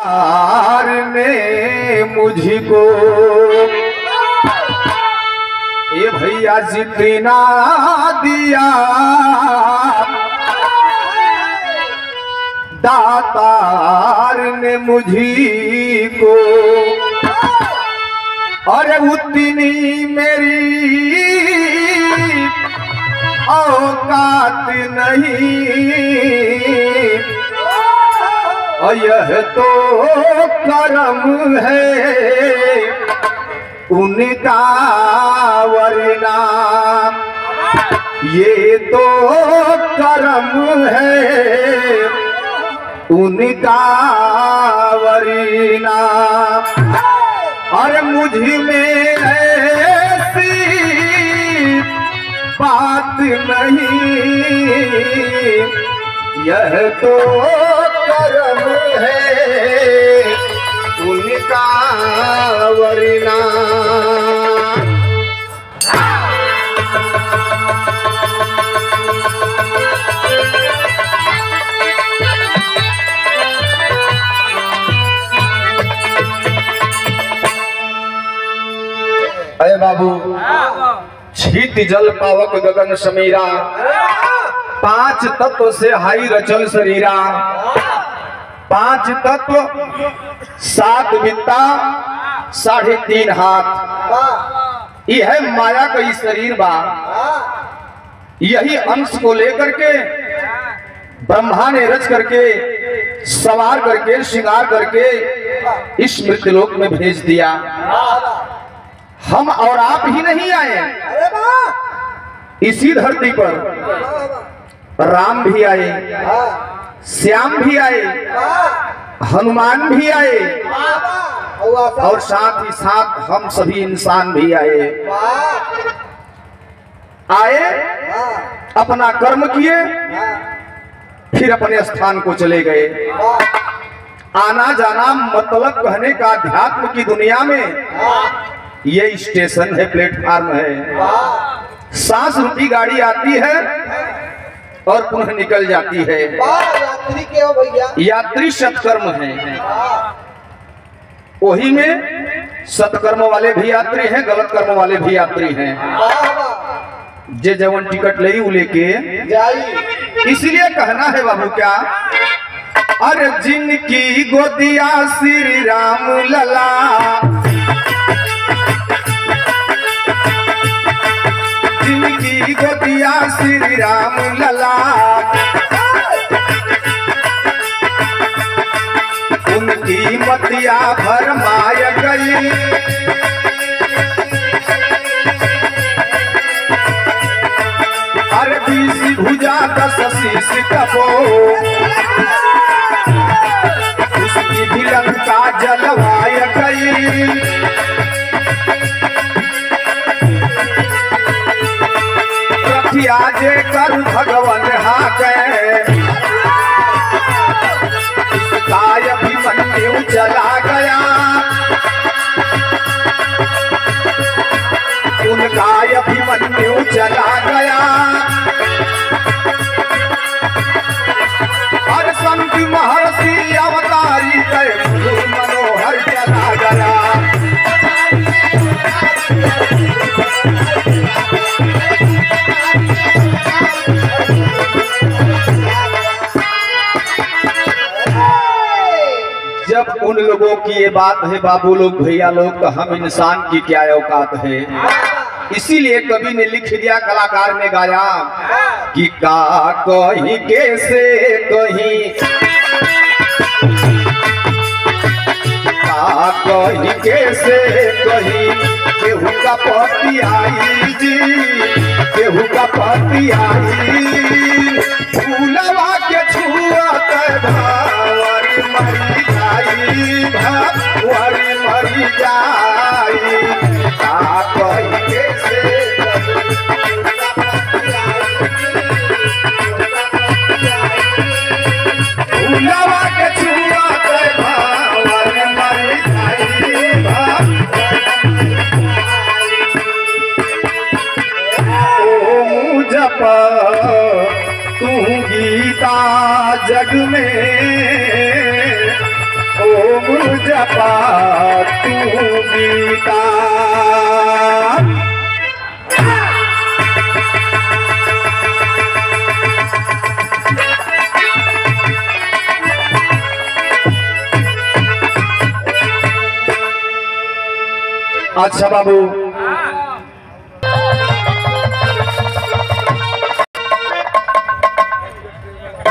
यार ने मुझको ये भैया जितना दिया दातार ने मुझको, अरे उतनी मेरी औकात नहीं, और यह तो करम है उनका, वरना ये तो करम है उनका, वरना और मुझ में ऐसी बात नहीं, यह तो करम है उनका, वरना अरे बाबू छीत जल पावक गगन समीरा, पांच तत्व से हाई रचल शरीरा, पांच तत्व सात वित्ता 3.5 हाथ, यह है माया का ही शरीर बा। यही अंश को लेकर के ब्रह्मा ने रच करके सवार करके श्रृंगार करके इस मृत्युलोक में भेज दिया। हम और आप ही नहीं आए, इसी धरती पर राम भी आए, श्याम भी आए, हनुमान भी आए, और साथ ही साथ हम सभी इंसान भी आए। अपना कर्म किए, फिर अपने स्थान को चले गए। आना जाना मतलब कहने का अध्यात्म की दुनिया में ये स्टेशन है, प्लेटफार्म है। सांस रूपी गाड़ी आती है और पुनः निकल जाती है। यात्री के हो भैया, यात्री सत्कर्म है, वही में सत्कर्म वाले भी यात्री हैं, गलत कर्म वाले भी यात्री हैं। जे जवन टिकट ले लेके इसलिए कहना है बाबू क्या, अरे जिनकी गोदिया श्री राम लला, जिनकी गोदिया श्री राम लला, उनकी मतिया भरमाय गई। अरे 20 भुजा 10 शीश कपो, उसकी भी लंका जलवाय गई। जे कर भगवान हाके, उसका अभिमन्यु चला गया, उनका अभिमन्यु चला गया। और संत महर्षि अवतारी गए, मनोहर चला गया। जब उन लोगों की ये बात है बाबू लोग, भैया लोग, तो हम इंसान की क्या औकात है। इसीलिए कवि ने लिख दिया, कलाकार ने गाया कि का कहीं कैसे कहीं, का कहीं कैसे कहीं, केहू का पति आई जी, केहू का पति आई, फूलवा के छुआत भावरी मरी जाई, भावरी मरी जाई। का कहीं कैसे फूलवा के छुआत भावरी मरी जाई, ओम जप तू गीता जग में, ओम जपा तू गीता। अच्छा बाबू